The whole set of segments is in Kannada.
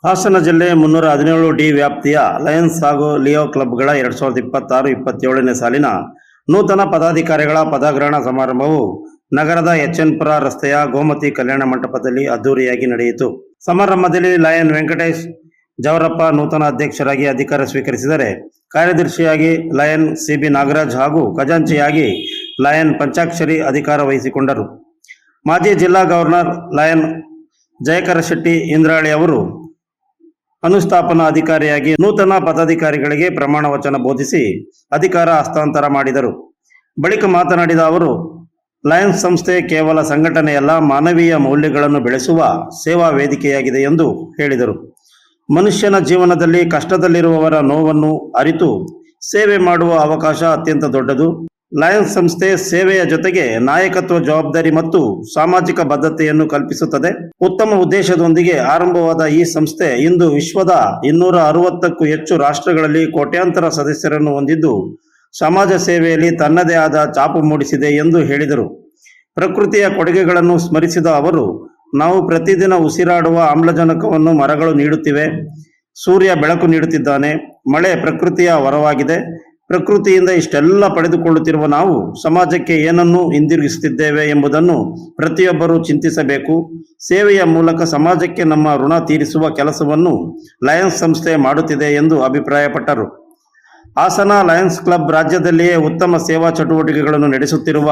ಹಾಸನ ಜಿಲ್ಲೆ 317ಡಿ ವ್ಯಾಪ್ತಿಯ ಲಯನ್ಸ್ ಹಾಗೂ ಲಿಯೋ ಕ್ಲಬ್ಗಳ 2026-27ನೇ ಸಾಲಿನ ನೂತನ ಪದಾಧಿಕಾರಿಗಳ ಪದಗ್ರಹಣ ಸಮಾರಂಭವು ನಗರದ ಎಚ್ಎನ್ ಪುರ ರಸ್ತೆಯ ಗೋಮತಿ ಕಲ್ಯಾಣ ಮಂಟಪದಲ್ಲಿ ಅದ್ದೂರಿಯಾಗಿ ನಡೆಯಿತು. ಸಮಾರಂಭದಲ್ಲಿ ಲಯನ್ ವೆಂಕಟೇಶ್ ಜವರಪ್ಪ ನೂತನ ಅಧ್ಯಕ್ಷರಾಗಿ ಅಧಿಕಾರ ಸ್ವೀಕರಿಸಿದರೆ, ಕಾರ್ಯದರ್ಶಿಯಾಗಿ ಲಯನ್ ಸಿಬಿ ನಾಗರಾಜ್ ಹಾಗೂ ಖಜಾಂಚಿಯಾಗಿ ಲಯನ್ ಪಂಚಾಕ್ಷರಿ ಅಧಿಕಾರ ವಹಿಸಿಕೊಂಡರು. ಮಾಜಿ ಜಿಲ್ಲಾ ಗವರ್ನರ್ ಲಯನ್ ಜಯಕರ ಶೆಟ್ಟಿ ಇಂದ್ರಾಳಿ ಅವರು ಅನುಸ್ಥಾಪನಾ ಅಧಿಕಾರಿಯಾಗಿ ನೂತನ ಪದಾಧಿಕಾರಿಗಳಿಗೆ ಪ್ರಮಾಣ ವಚನ ಬೋಧಿಸಿ ಅಧಿಕಾರ ಹಸ್ತಾಂತರ ಮಾಡಿದರು. ಬಳಿಕ ಮಾತನಾಡಿದ ಅವರು, ಲಯನ್ಸ್ ಸಂಸ್ಥೆ ಕೇವಲ ಸಂಘಟನೆಯಲ್ಲ, ಮಾನವೀಯ ಮೌಲ್ಯಗಳನ್ನು ಬೆಳೆಸುವ ಸೇವಾ ವೇದಿಕೆಯಾಗಿದೆ ಎಂದು ಹೇಳಿದರು. ಮನುಷ್ಯನ ಜೀವನದಲ್ಲಿ ಕಷ್ಟದಲ್ಲಿರುವವರ ನೋವನ್ನು ಅರಿತು ಸೇವೆ ಮಾಡುವ ಅವಕಾಶ ಅತ್ಯಂತ ದೊಡ್ಡದು. ಲಯನ್ಸ್ ಸಂಸ್ಥೆ ಸೇವೆಯ ಜೊತೆಗೆ ನಾಯಕತ್ವ, ಜವಾಬ್ದಾರಿ ಮತ್ತು ಸಾಮಾಜಿಕ ಬದ್ಧತೆಯನ್ನು ಕಲ್ಪಿಸುತ್ತದೆ. ಉತ್ತಮ ಉದ್ದೇಶದೊಂದಿಗೆ ಆರಂಭವಾದ ಈ ಸಂಸ್ಥೆ ಇಂದು ವಿಶ್ವದ 260ಕ್ಕೂ ಹೆಚ್ಚು ರಾಷ್ಟ್ರಗಳಲ್ಲಿ ಕೋಟ್ಯಾಂತರ ಸದಸ್ಯರನ್ನು ಹೊಂದಿದ್ದು, ಸಮಾಜ ಸೇವೆಯಲ್ಲಿ ತನ್ನದೇ ಆದ ಛಾಪು ಮೂಡಿಸಿದೆ ಎಂದು ಹೇಳಿದರು. ಪ್ರಕೃತಿಯ ಕೊಡುಗೆಗಳನ್ನು ಸ್ಮರಿಸಿದ ಅವರು, ನಾವು ಪ್ರತಿದಿನ ಉಸಿರಾಡುವ ಆಮ್ಲಜನಕವನ್ನು ಮರಗಳು ನೀಡುತ್ತಿವೆ, ಸೂರ್ಯ ಬೆಳಕು ನೀಡುತ್ತಿದ್ದಾನೆ, ಮಳೆ ಪ್ರಕೃತಿಯ ವರವಾಗಿದೆ. ಪ್ರಕೃತಿಯಿಂದ ಇಷ್ಟೆಲ್ಲ ಪಡೆದುಕೊಳ್ಳುತ್ತಿರುವ ನಾವು ಸಮಾಜಕ್ಕೆ ಏನನ್ನು ಹಿಂದಿರುಗಿಸುತ್ತಿದ್ದೇವೆ ಎಂಬುದನ್ನು ಪ್ರತಿಯೊಬ್ಬರೂ ಚಿಂತಿಸಬೇಕು. ಸೇವೆಯ ಮೂಲಕ ಸಮಾಜಕ್ಕೆ ನಮ್ಮ ಋಣ ತೀರಿಸುವ ಕೆಲಸವನ್ನು ಲಯನ್ಸ್ ಸಂಸ್ಥೆ ಮಾಡುತ್ತಿದೆ ಎಂದು ಅಭಿಪ್ರಾಯಪಟ್ಟರು. ಹಾಸನ ಲಯನ್ಸ್ ಕ್ಲಬ್ ರಾಜ್ಯದಲ್ಲಿಯೇ ಉತ್ತಮ ಸೇವಾ ಚಟುವಟಿಕೆಗಳನ್ನು ನಡೆಸುತ್ತಿರುವ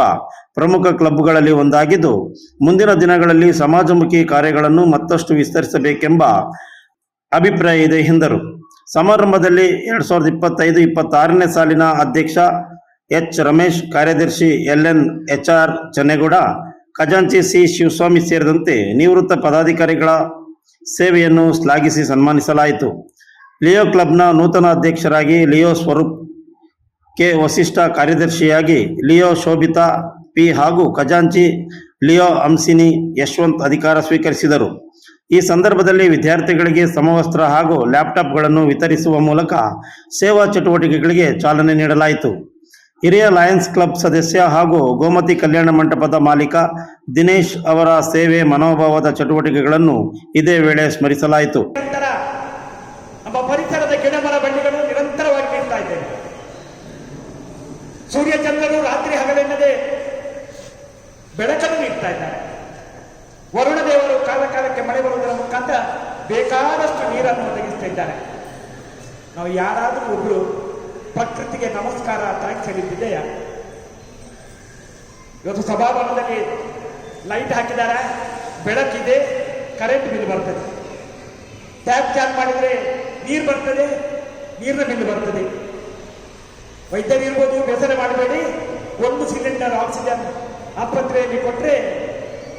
ಪ್ರಮುಖ ಕ್ಲಬ್ಗಳಲ್ಲಿ ಒಂದಾಗಿದ್ದು, ಮುಂದಿನ ದಿನಗಳಲ್ಲಿ ಸಮಾಜಮುಖಿ ಕಾರ್ಯಗಳನ್ನು ಮತ್ತಷ್ಟು ವಿಸ್ತರಿಸಬೇಕೆಂಬ ಅಭಿಪ್ರಾಯ ಇದೆ ಎಂದರು. ಸಮಾರಂಭದಲ್ಲಿ 2025-26ನೇ ಸಾಲಿನ ಅಧ್ಯಕ್ಷ ಎಚ್ ರಮೇಶ್, ಕಾರ್ಯದರ್ಶಿ LN HR ಚನ್ನೇಗೌಡ, ಖಜಾಂಚಿ C ಶಿವಸ್ವಾಮಿ ಸೇರಿದಂತೆ ನಿವೃತ್ತ ಪದಾಧಿಕಾರಿಗಳ ಸೇವೆಯನ್ನು ಶ್ಲಾಘಿಸಿ ಸನ್ಮಾನಿಸಲಾಯಿತು. ಲಿಯೋ ಕ್ಲಬ್ನ ನೂತನ ಅಧ್ಯಕ್ಷರಾಗಿ ಲಿಯೋ ಸ್ವರೂಪ್ ಕೆ ವಸಿಷ್ಠ, ಕಾರ್ಯದರ್ಶಿಯಾಗಿ ಲಿಯೋ ಶೋಭಿತಾ P ಹಾಗೂ ಖಜಾಂಚಿ ಲಿಯೋ ಹಂಸಿನಿ ಯಶವಂತ್ ಅಧಿಕಾರ ಸ್ವೀಕರಿಸಿದರು. ಈ ಸಂದರ್ಭದಲ್ಲಿ ವಿದ್ಯಾರ್ಥಿಗಳಿಗೆ ಸಮವಸ್ತ್ರ ಹಾಗೂ ಲ್ಯಾಪ್ಟಾಪ್ಗಳನ್ನು ವಿತರಿಸುವ ಮೂಲಕ ಸೇವಾ ಚಟುವಟಿಕೆಗಳಿಗೆ ಚಾಲನೆ ನೀಡಲಾಯಿತು. ಹಿರಿಯ ಲಯನ್ಸ್ ಕ್ಲಬ್ ಸದಸ್ಯ ಹಾಗೂ ಗೋಮತಿ ಕಲ್ಯಾಣ ಮಂಟಪದ ಮಾಲೀಕ ದಿನೇಶ್ ಅವರ ಸೇವೆ ಮನೋಭಾವದ ಚಟುವಟಿಕೆಗಳನ್ನು ಇದೇ ವೇಳೆ ಸ್ಮರಿಸಲಾಯಿತು. ನಮ್ಮ ಪರಿಸರದ ಗಿಡಮರ ಬಳ್ಳಿಗಳು ನಿರಂತರವಾಗಿ ನೀಡ್ತಾ ಇದ್ದೇವೆ. ಸೂರ್ಯಚಂದ್ರರು ರಾತ್ರಿ ಹಗಲೆನ್ನದೆ ಬೆಳಕನ್ನು ನೀಡ್ತಾ ಇದ್ದಾರೆ. ವರುಣ ದೇವರು ಕಾಲ ಕಾಲಕ್ಕೆ ಮಳೆ ಬರುವುದರ ಮುಖಾಂತರ ಬೇಕಾದಷ್ಟು ನೀರನ್ನು ಒದಗಿಸ್ತಾ ಇದ್ದಾರೆ. ನಾವು ಯಾರಾದರೂ ಒಬ್ರು ಪ್ರಕೃತಿಗೆ ನಮಸ್ಕಾರ ಥ್ಯಾಂಕ್ಸ್ ಹೇಳಿದ್ದಿದೆಯಾ? ಇವತ್ತು ಸಭಾಭವನದಲ್ಲಿ ಲೈಟ್ ಹಾಕಿದ್ದಾರೆ, ಬೆಳಕಿದೆ, ಕರೆಂಟ್ ಬಿಲ್ ಬರ್ತದೆ. ಟ್ಯಾಪ್ ಚಾರ್ಜ್ ಮಾಡಿದರೆ ನೀರು ಬರ್ತದೆ, ನೀರಿನ ಬಿಲ್ ಬರ್ತದೆ. ವೈದ್ಯರು ಇರ್ಬೋದು, ಬೇಸರ ಮಾಡಬೇಡಿ. 1 ಸಿಲಿಂಡರ್ ಆಕ್ಸಿಜನ್ ಆಸ್ಪತ್ರೆಯಲ್ಲಿ ಕೊಟ್ಟರೆ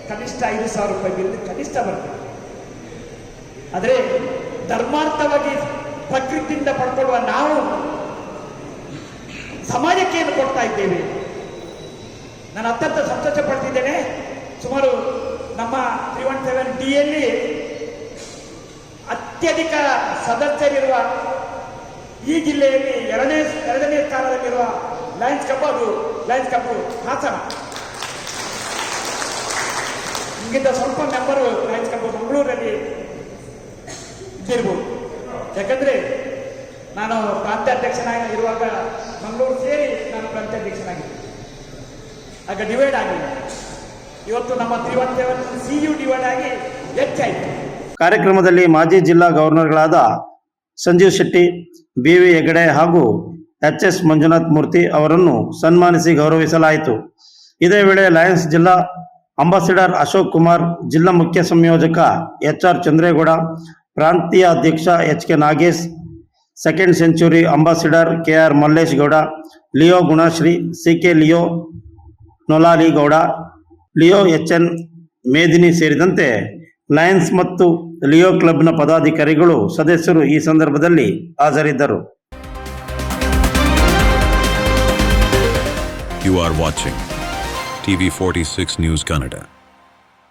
ಕನಿಷ್ಠ 5,000 ರೂಪಾಯಿ ಬಿಲ್ ಕನಿಷ್ಠ ಬರ್ತದೆ. ಆದರೆ ಧರ್ಮಾರ್ಥವಾಗಿ ಪ್ರಕೃತಿಯಿಂದ ಪಡ್ಕೊಳ್ಳುವ ನಾವು ಸಮಾಜಕ್ಕೆ ಏನು ಕೊಡ್ತಾ ಇದ್ದೇವೆ? ನಾನು ಅತ್ಯಂತ ಸಂತೋಷ ಪಡ್ತಿದ್ದೇನೆ. ಸುಮಾರು ನಮ್ಮ 317D ಯಲ್ಲಿ ಅತ್ಯಧಿಕ ಸದಸ್ಯರಿರುವ ಈ ಜಿಲ್ಲೆಯಲ್ಲಿ ಎರಡನೇ ಸ್ಥಾನದಲ್ಲಿರುವ ಲಯನ್ಸ್ ಕ್ಲಬ್, ಅದು ಲಯನ್ಸ್ ಕ್ಲಬ್ ಹಾಸನ. ಇಂಗಿಂತ ಸ್ವಲ್ಪ ಮೆಂಬರು ಲಯನ್ಸ್ ಕ್ಲಬ್ ಮಂಗಳೂರಲ್ಲಿ ಇದ್ದಿರ್ಬೋದು. ಯಾಕಂದ್ರೆ ನಾನು ಪ್ರಾಂತ್ಯಾಧ್ಯಕ್ಷನಾಗಿ ಇರುವಾಗ ಮಂಗಳೂರು ಸೇರಿ ನಾನು ಪ್ರಾಂತ್ಯಾಧ್ಯಕ್ಷನಾಗಿದ್ದೆ. ಆಗ ಡಿವೈಡ್ ಆಗಿಲ್ಲ. ಇವತ್ತು ನಮ್ಮ 317 CU ಡಿವೈಡ್ ಆಗಿ ಹೆಚ್ಚಾಯಿತು. ಕಾರ್ಯಕ್ರಮದಲ್ಲಿ ಮಾಜಿ ಜಿಲ್ಲಾ ಗವರ್ನರ್ಗಳಾದ ಸಂಜೀವ್ ಶೆಟ್ಟಿ, BV ಹೆಗಡೆ ಹಾಗೂ HS ಮಂಜುನಾಥ್ ಮೂರ್ತಿ ಅವರನ್ನು ಸನ್ಮಾನಿಸಿ ಗೌರವಿಸಲಾಯಿತು. ಇದೇ ವೇಳೆ ಲಯನ್ಸ್ ಜಿಲ್ಲಾ ಅಂಬಾಸಿಡರ್ ಅಶೋಕ್ ಕುಮಾರ್, ಜಿಲ್ಲಾ ಮುಖ್ಯ ಸಂಯೋಜಕ HR ಚಂದ್ರೇಗೌಡ, ಪ್ರಾಂತೀಯ ಅಧ್ಯಕ್ಷ HK Nagesh, second century ambassador KR Mallesh Gowda, Leo Gunashree, CK Leo Nolali Gowda, Leo HN Medini ಸೇರಿದಂತೆ ಲಯನ್ಸ್ ಮತ್ತು ಲಿಯೋ ಕ್ಲಬ್ನ ಪದಾಧಿಕಾರಿಗಳು, ಸದಸ್ಯರು ಈ ಸಂದರ್ಭದಲ್ಲಿ ಹಾಜರಿದ್ದರು. You are watching TV 46 News Kannada.